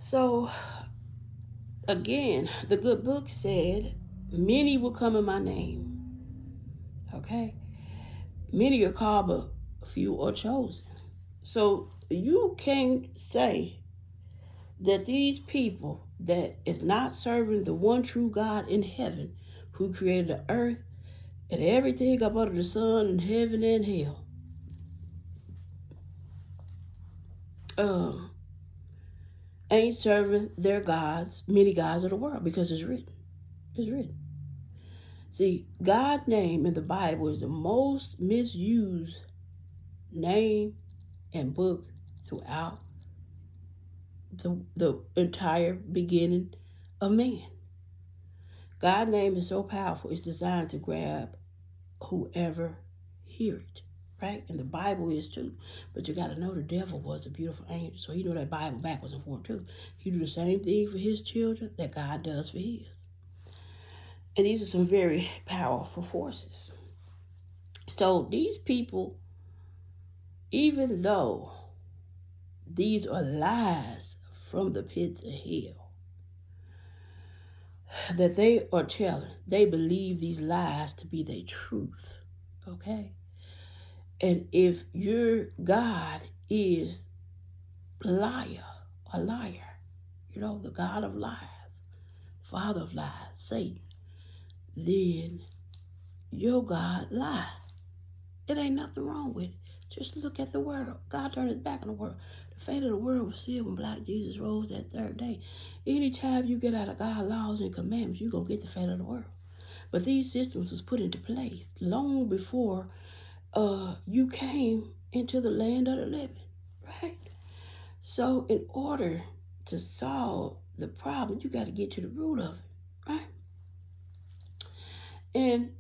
So, again, the good book said, many will come in my name. Okay? Many are called, but few are chosen. So, you can't say that these people that is not serving the one true God in heaven, who created the earth and everything up under the sun and heaven and hell, um, ain't serving their gods, many gods of the world, because it's written. It's written. See, God's name in the Bible is the most misused name and book throughout the entire beginning of man. God's name is so powerful, it's designed to grab whoever hear it, right? And the Bible is too. But you got to know the devil was a beautiful angel. So he knew that Bible backwards and forward too. He do the same thing for his children that God does for his. And these are some very powerful forces. So these people, even though these are lies from the pits of hell that they are telling, they believe these lies to be their truth. Okay? And if your God is a liar, the God of lies, father of lies, Satan, then your God lied. It ain't nothing wrong with it. Just look at the world. God turned his back on the world. The fate of the world was sealed when Black Jesus rose that third day. Anytime you get out of God's laws and commandments, you're going to get the fate of the world. But these systems was put into place long before you came into the land of the living, right? So in order to solve the problem, you got to get to the root of it, right? And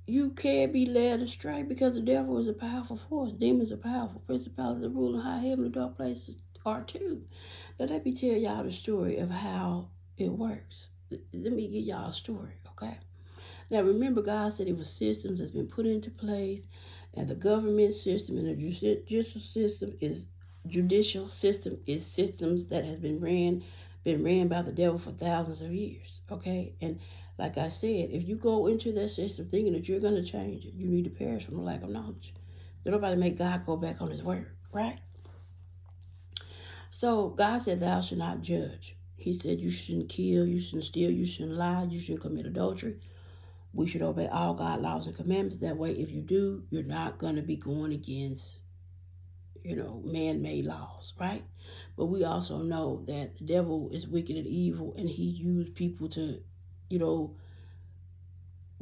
you can't be led astray because the devil is a powerful force. Demons are powerful. Principalities are ruling high heaven and dark places are too. Now let me tell y'all the story of how it works. Let me give y'all a story, okay? Now remember, God said it was systems that's been put into place, and the government system and the judicial system is systems that has been ran by the devil for thousands of years. Okay? And like I said, if you go into that system thinking that you're gonna change it, you need to perish from the lack of knowledge. Nobody make God go back on his word, right? So God said, thou shalt not judge. He said you shouldn't kill, you shouldn't steal, you shouldn't lie, you shouldn't commit adultery. We should obey all God's laws and commandments. That way, if you do, you're not going to be going against, man-made laws, right? But we also know that the devil is wicked and evil, and he used people to,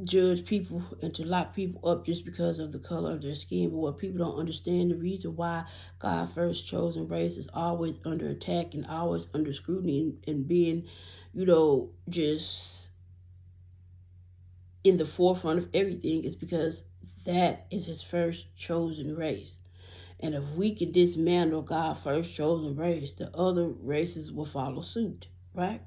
judge people and to lock people up just because of the color of their skin. But what people don't understand, the reason why God's first chosen race is always under attack and always under scrutiny and being, just in the forefront of everything is because that is his first chosen race. And if we can dismantle God's first chosen race, the other races will follow suit, right?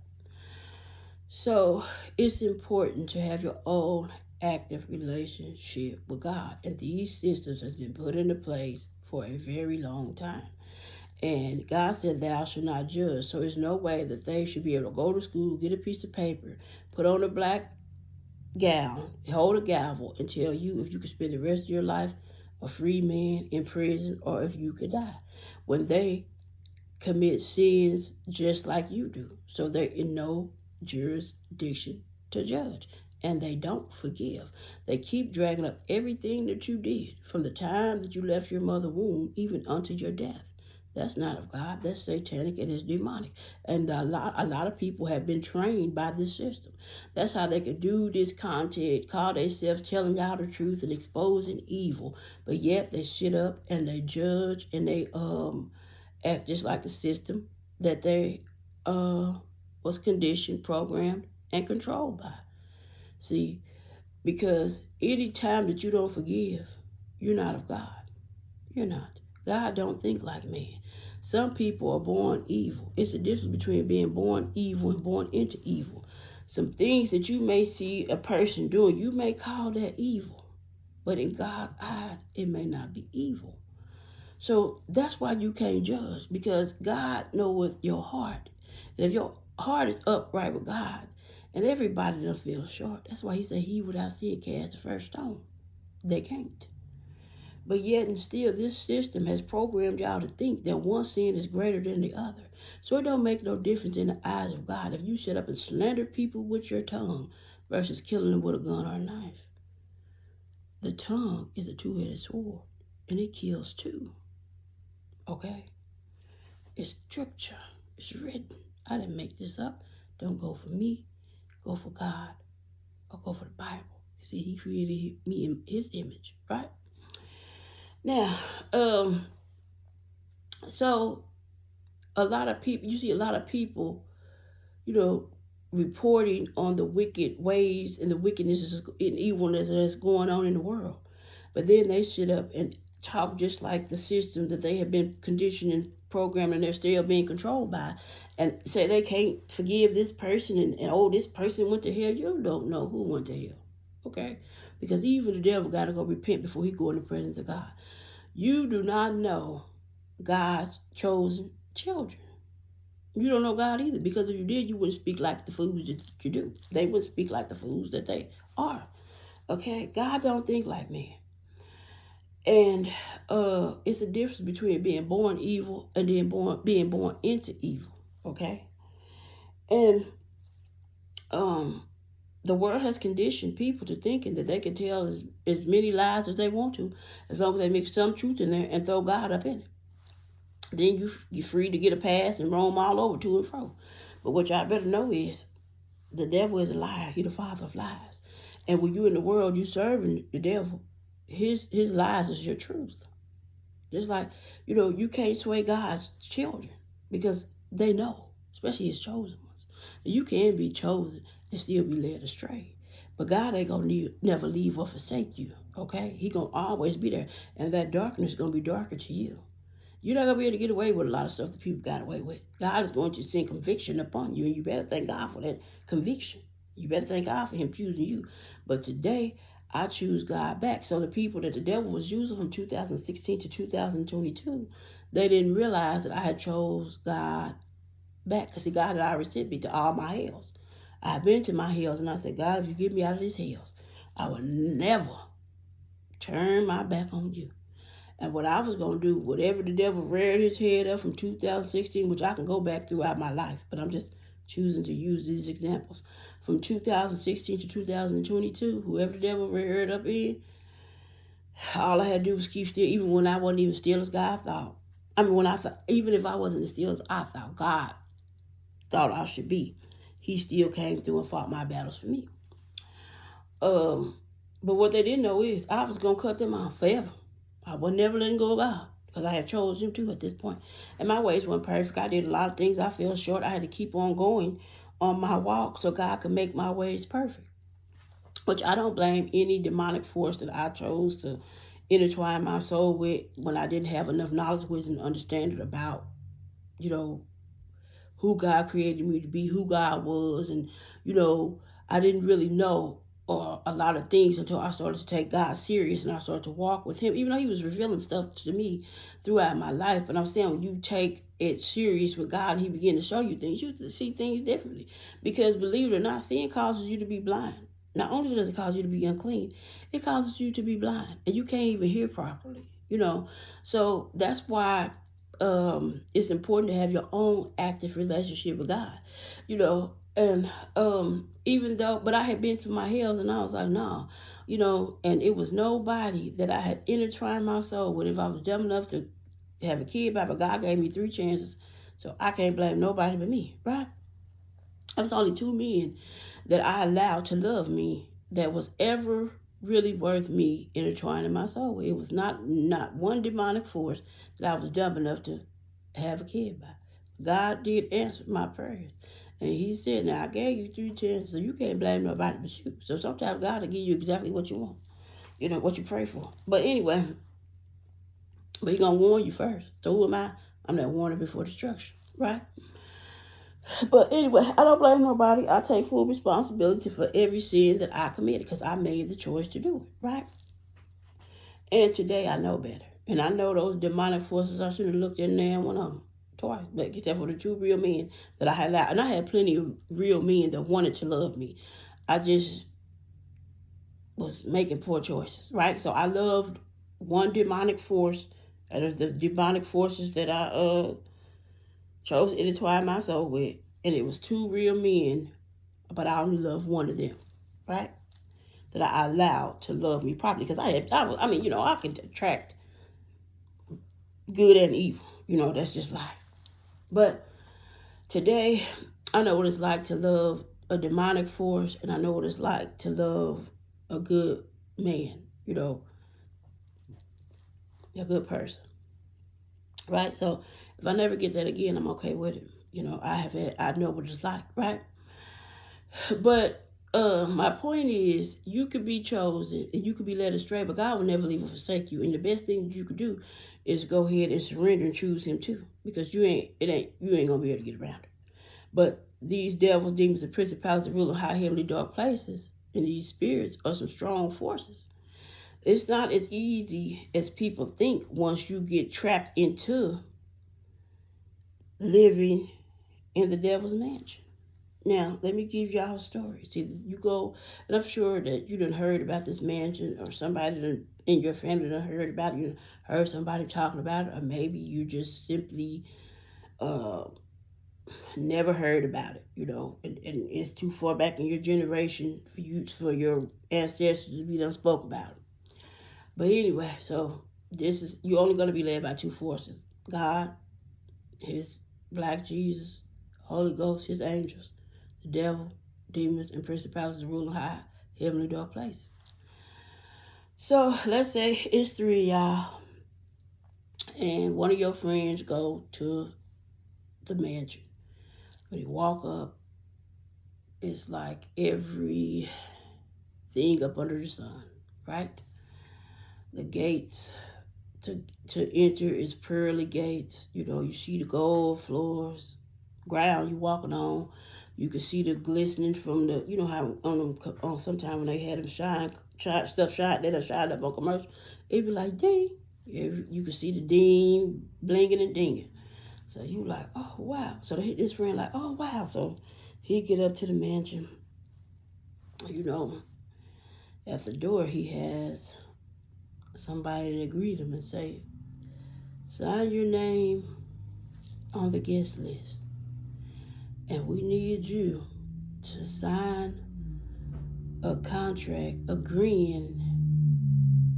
So it's important to have your own active relationship with God. And these systems has been put into place for a very long time. And God said, thou shalt not judge. So there's no way that they should be able to go to school, get a piece of paper, put on a black gown, hold a gavel, and tell you if you could spend the rest of your life a free man in prison or if you could die, when they commit sins just like you do. So they're in no jurisdiction to judge, and they don't forgive. They keep dragging up everything that you did from the time that you left your mother's womb even unto your death. That's not of God. That's satanic and it's demonic. And a lot of people have been trained by this system. That's how they could do this content, call themselves telling y'all the truth and exposing evil. But yet they sit up and they judge and they act just like the system that they was conditioned, programmed, and controlled by. See, because any time that you don't forgive, you're not of God. You're not. God don't think like man. Some people are born evil. It's the difference between being born evil and born into evil. Some things that you may see a person doing, you may call that evil. But in God's eyes, it may not be evil. So that's why you can't judge, because God knoweth your heart. And if your heart is upright with God, and everybody don't feel short, that's why he said, he without sin cast the first stone. They can't. But yet and still, this system has programmed y'all to think that one sin is greater than the other. So it don't make no difference in the eyes of God if you shut up and slander people with your tongue versus killing them with a gun or a knife. The tongue is a two-headed sword, and it kills too. Okay? It's scripture. It's written. I didn't make this up. Don't go for me. Go for God. Or go for the Bible. See, he created me in his image, right? Now, so a lot of people, you see a lot of people, reporting on the wicked ways and the wickedness and evilness that's going on in the world. But then they sit up and talk just like the system that they have been conditioned and programmed and they're still being controlled by, and say they can't forgive this person and this person went to hell. You don't know who went to hell, okay? Because even the devil got to go repent before he go in the presence of God. You do not know God's chosen children. You don't know God either, because if you did, you wouldn't speak like the fools that you do. They wouldn't speak like the fools that they are. Okay? God don't think like man. And it's a difference between being born evil and then being born into evil. Okay? And the world has conditioned people to thinking that they can tell as many lies as they want to, as long as they mix some truth in there and throw God up in it. Then you're free to get a pass and roam all over to and fro. But what y'all better know is the devil is a liar. He's the father of lies. And when you're in the world, you serving the devil. His lies is your truth. Just like, you can't sway God's children because they know, especially his chosen ones. You can be chosen and still be led astray. But God ain't going to never leave or forsake you, okay? He going to always be there. And that darkness is going to be darker to you. You're not going to be able to get away with a lot of stuff that people got away with. God is going to send conviction upon you, and you better thank God for that conviction. You better thank God for him choosing you. But today, I choose God back. So the people that the devil was using from 2016 to 2022, they didn't realize that I had chose God back. Because see, God had already sent me to all my hells. I've been to my hells, and I said, God, if you get me out of these hells, I will never turn my back on you. And what I was going to do, whatever the devil reared his head up from 2016, which I can go back throughout my life, but I'm just choosing to use these examples. From 2016 to 2022, whoever the devil reared up in, all I had to do was keep still, even when I wasn't even still as God thought. Even if I wasn't as still as I thought God thought I should be, he still came through and fought my battles for me. But what they didn't know is I was going to cut them off forever. I would never let him go of God because I had chosen him to at this point. And my ways weren't perfect. I did a lot of things. I fell short. I had to keep on going on my walk so God could make my ways perfect. Which I don't blame any demonic force that I chose to intertwine my soul with when I didn't have enough knowledge, wisdom, and understanding about, who God created me to be, who God was. And, I didn't really know a lot of things until I started to take God serious and I started to walk with him, even though he was revealing stuff to me throughout my life. But I'm saying when you take it serious with God and he begin to show you things, you see things differently. Because believe it or not, sin causes you to be blind. Not only does it cause you to be unclean, it causes you to be blind. And you can't even hear properly, So that's why it's important to have your own active relationship with God, And but I had been through my hells and I was like, no, and it was nobody that I had intertwined my soul with. If I was dumb enough to have a kid, but God gave me 3 chances, so I can't blame nobody but me, right? It was only 2 men that I allowed to love me that was ever really worth me intertwining my soul with. It was not one demonic force that I was dumb enough to have a kid by. God did answer my prayers. And he said, now I gave you 3 chances, so you can't blame nobody but you. So sometimes God will give you exactly what you want, what you pray for. But anyway, but he's going to warn you first. So who am I? I'm that warning before destruction, right? But anyway, I don't blame nobody. I take full responsibility for every sin that I committed because I made the choice to do it, right? And today I know better. And I know those demonic forces, I should have looked in there and one of them. twice, but except for the 2 real men that I had allowed. And I had plenty of real men that wanted to love me. I just was making poor choices, right? So I loved one demonic force, out of the demonic forces that I chose to intertwine my soul with, and it was 2 real men, but I only loved one of them, right? That I allowed to love me properly, because I could attract good and evil, that's just life. But today, I know what it's like to love a demonic force, and I know what it's like to love a good man, a good person, right? So if I never get that again, I'm okay with it. I know what it's like, right? But my point is, you could be chosen and you could be led astray, but God will never leave or forsake you. And the best thing that you could do is go ahead and surrender and choose Him too, because you ain't gonna be able to get around it. But these devils, demons, and principalities that rule in high, heavenly, dark places, and these spirits are some strong forces. It's not as easy as people think once you get trapped into living in the devil's mansion. Now, let me give y'all a story. See, you go, and I'm sure that you done heard about this mansion, or somebody in your family done heard about it. You heard somebody talking about it, or maybe you just simply never heard about it, and it's too far back in your generation for your ancestors to be done spoke about it. But anyway, so you're only going to be led by 2 forces: God, His black Jesus, Holy Ghost, His angels, the devil, demons, and principalities ruling high, heavenly, dark places. So let's say it's 3 of y'all, and one of your friends go to the mansion. When you walk up, it's like everything up under the sun, right? The gates to enter is pearly gates. You see the gold floors, ground you walking on. You can see the glistening from the, how on sometime when they had them shine, they done shine up on commercial. It'd be like ding. You can see the ding, blinging and dinging. So you like, oh wow. So this friend like, oh wow. So he get up to the mansion. At the door he has somebody to greet him and say, sign your name on the guest list. And we need you to sign a contract agreeing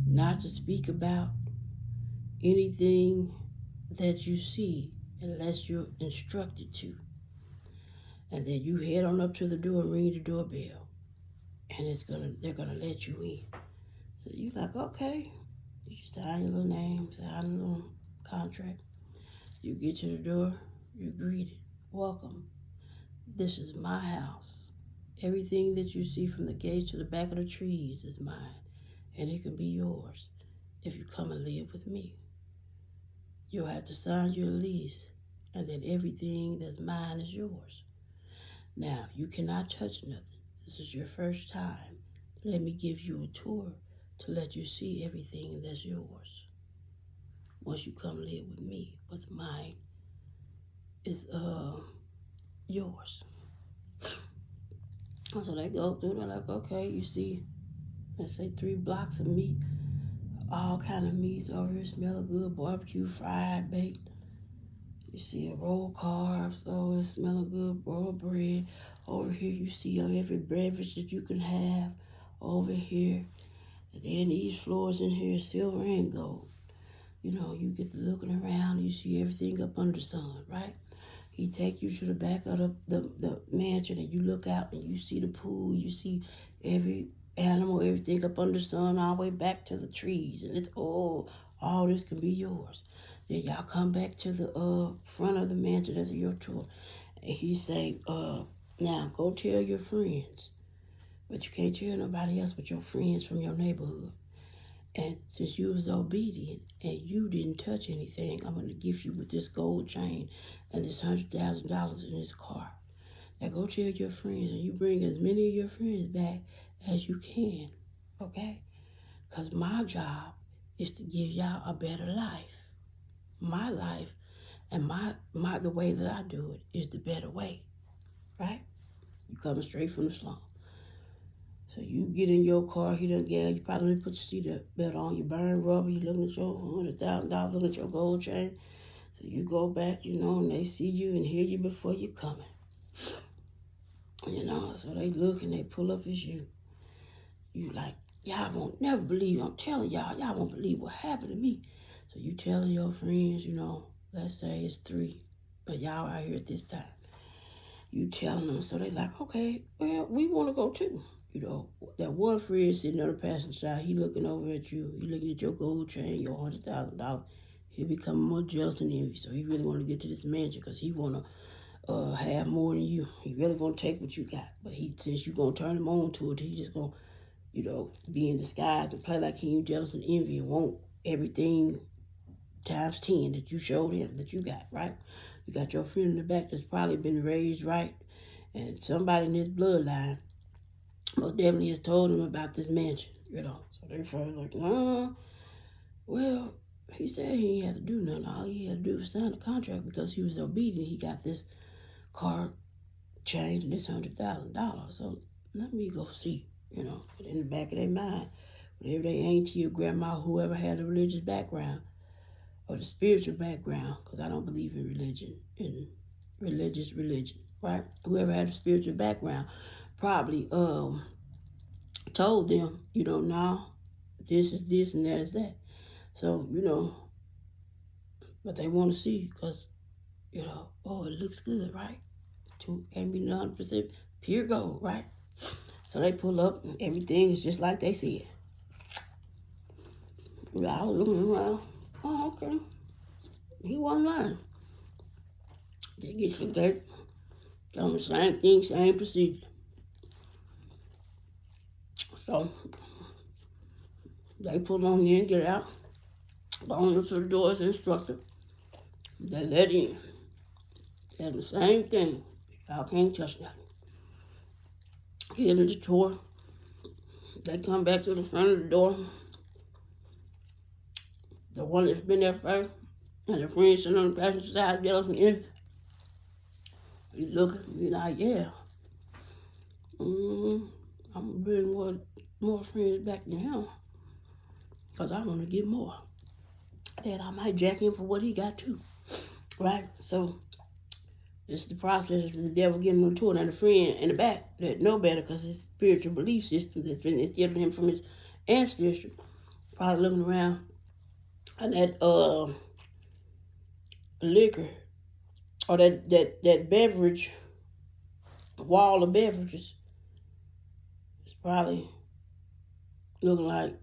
not to speak about anything that you see unless you're instructed to. And then you head on up to the door and ring the doorbell. And they're gonna let you in. So you like, okay. You sign your little name, sign a little contract. You get to the door, you're greeted. Welcome. This is my house. Everything that you see from the gate to the back of the trees is mine. And it can be yours if you come and live with me. You'll have to sign your lease, and then everything that's mine is yours. Now, you cannot touch nothing. This is your first time. Let me give you a tour to let you see everything that's yours. Once you come live with me, what's mine is yours. So they go through, they're like, okay, you see, let's say 3 blocks of meat, all kind of meats over here, smell good, barbecue, fried, baked. You see a roll carbs, oh, it's smelling good, boiled bread. Over here, you see every beverage that you can have over here. And then these floors in here, silver and gold. You get to looking around, you see everything up under the sun, right? He take you to the back of the mansion, and you look out and you see the pool, you see every animal, everything up under the sun, all the way back to the trees. And it's all this can be yours. Then y'all come back to the front of the mansion after your tour. And he say, now go tell your friends. But you can't tell nobody else but your friends from your neighborhood. And since you was obedient and you didn't touch anything, I'm going to gift you with this gold chain and this $100,000 in this car. Now go tell your friends, and you bring as many of your friends back as you can, okay? Because my job is to give y'all a better life. My life And the way that I do it is the better way, right? You coming straight from the slum. So you get in your car, he done gas, you probably put your seatbelt on, you burn rubber, you looking at your $100,000, looking at your gold chain. So you go back, and they see you and hear you before you coming. So they look and they pull up as you. You like, y'all won't never believe, I'm telling y'all won't believe what happened to me. So you telling your friends, let's say it's 3, but y'all out here at this time. You telling them, so they like, okay, well, we want to go too. That one friend sitting on the passenger side, he looking over at you. He looking at your gold chain, your $100,000. He becoming more jealous and envy. So he really want to get to this mansion because he want to have more than you. He really want to take what you got. But since you going to turn him on to it, he just going to, be in disguise and play like he jealous and envy and want everything times 10 that you showed him that you got, right? You got your friend in the back that's probably been raised right. And somebody in his bloodline most definitely has told him about this mansion, So they first like, well, he said he didn't have to do nothing. All he had to do was sign the contract because he was obedient. He got this car changed and this $100,000. So let me go see, But in the back of their mind, whatever they auntie or grandma, whoever had a religious background or the spiritual background, because I don't believe in religion, right? Whoever had a spiritual background probably told them, now this is this and that is that. So, but they want to see because, it looks good, right? Can't be 100% pure gold, right? So they pull up and everything is just like they said. I was looking around. Oh, okay. He wasn't lying. They get some dirt. Tell them the same thing, same procedure. So they pull on in, get out. Going up to the door as instructed. They let in. Tell them the same thing. Y'all can't touch nothing. Get into the tour. They come back to the front of the door. The one that's been there first, and the friend sitting on the passenger side, jealous and envy. He's looking, he's like, yeah. I'm gonna bring more friends back to him. Because I want to get more. Then I might jack him for what he got too. Right? So it's the process of the devil getting on the tour. And the friend in the back that know better because his spiritual belief system that's been instilled in him from his ancestors, probably looking around and that liquor or that beverage, wall of beverages is probably looking like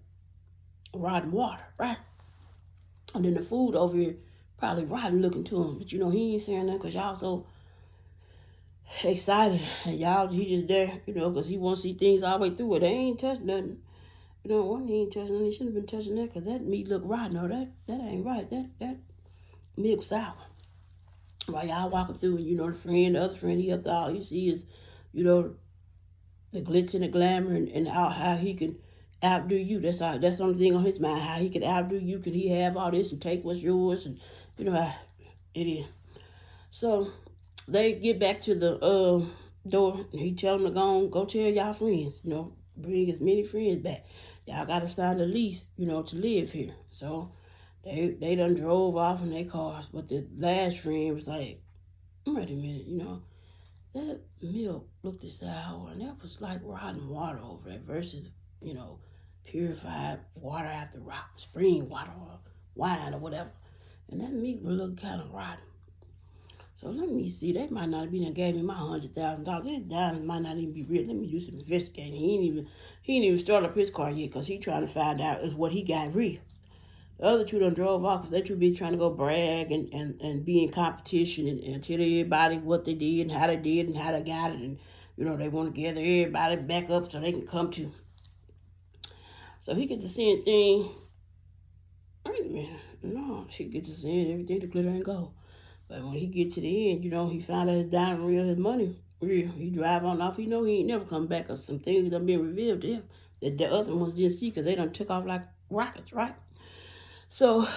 rotten water, right? And then the food over here probably rotten looking to him. But he ain't saying nothing because y'all so excited. And he just there, because he want to see things all the way through it. They ain't touched nothing. One he ain't touching nothing. He shouldn't have been touching that because that meat look rotten. No, that ain't right. That milk sour. While y'all walking through and, the other friend, he up there, all you see is, the glitz and the glamour and how he can outdo you. That's the only thing on his mind, how he can outdo you. Can he have all this and take what's yours? And how it is. So they get back to the door and he tell them to go tell y'all friends, bring as many friends back. Y'all gotta sign a lease, to live here. So they done drove off in their cars, but the last friend was like, wait a minute, that milk looked sour and that was like rotten water over there versus, purified water out the rock, spring water or wine or whatever. And that meat would look kind of rotten. So let me see. They might not be done gave me my $100,000. This diamond might not even be real. Let me do some investigating. He ain't even start up his car yet because he trying to find out is what he got real. The other two done drove off because they too busy trying to go brag and be in competition and tell everybody what they did and how they did and how they got it. And, they want to gather everybody back up so they can come to. So he gets to seeing thing. Wait a minute. No, she gets to seeing everything the glitter and gold. But when he get to the end, he found out his diamond real, his money real. He drive on off. He know he ain't never come back because some things done been revealed to him that the other ones didn't see because they done took off like rockets, right? So,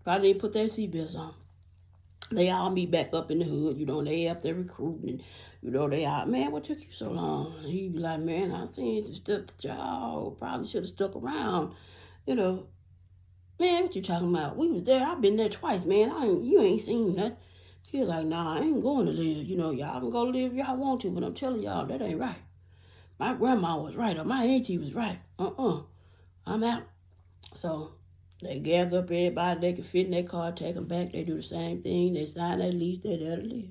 probably didn't put their seatbelts on. They all meet back up in the hood, they up there recruiting, and, they all, man, what took you so long? And he be like, man, I seen some stuff that y'all probably should have stuck around, you know. Man, what you talking about? We was there, I've been there twice, man. You ain't seen that. He like, nah, I ain't going to live. Y'all can go live if y'all want to, but I'm telling y'all, that ain't right. My grandma was right, or my auntie was right. I'm out. So they gather up everybody they can fit in their car, take them back. They do the same thing. They sign their lease. They're there to live.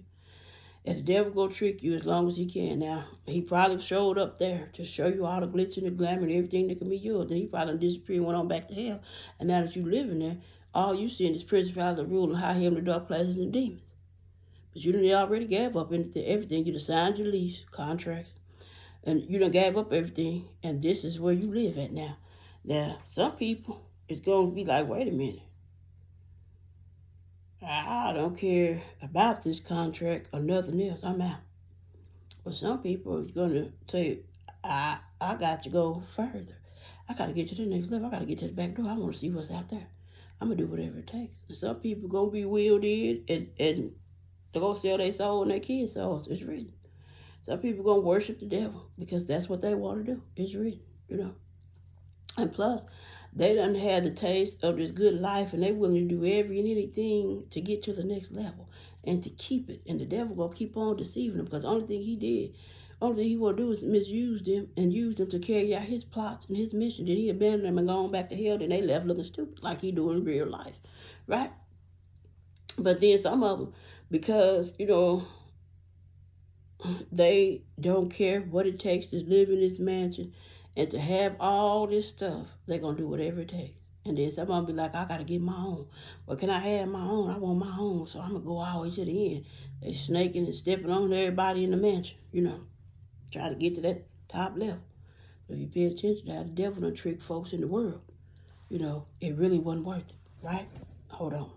And the devil go trick you as long as he can. Now, he probably showed up there to show you all the glitz and the glamour and everything that can be yours. And he probably disappeared and went on back to hell. And now that you living there, all you see is principalities, rule, and high heaven, the dark places, and demons. But you done already gave up everything. You done signed your lease, contracts, and you done gave up everything. And this is where you live at now. Now, some people, it's going to be like, wait a minute. I don't care about this contract or nothing else. I'm out. But some people are going to say, I got to go further. I got to get to the next level. I got to get to the back door. I want to see what's out there. I'm going to do whatever it takes. And some people going to be wheeled in and they're going to sell their soul and their kids' souls. It's written. Some people going to worship the devil because that's what they want to do. It's written. And plus, they done had the taste of this good life and they willing to do every and anything to get to the next level and to keep it. And the devil gonna keep on deceiving them because the only thing he will do is misuse them and use them to carry out his plots and his mission. Did he abandon them and gone back to hell? Then they left looking stupid like he do in real life, right? But then some of them, because, they don't care what it takes to live in this mansion and to have all this stuff, they're going to do whatever it takes. And then someone be like, I got to get my own. Well, can I have my own? I want my own, so I'm going to go all the way to the end. They snaking and stepping on everybody in the mansion, try to get to that top level. But if you pay attention to how the devil done trick folks in the world, it really wasn't worth it, right? Hold on.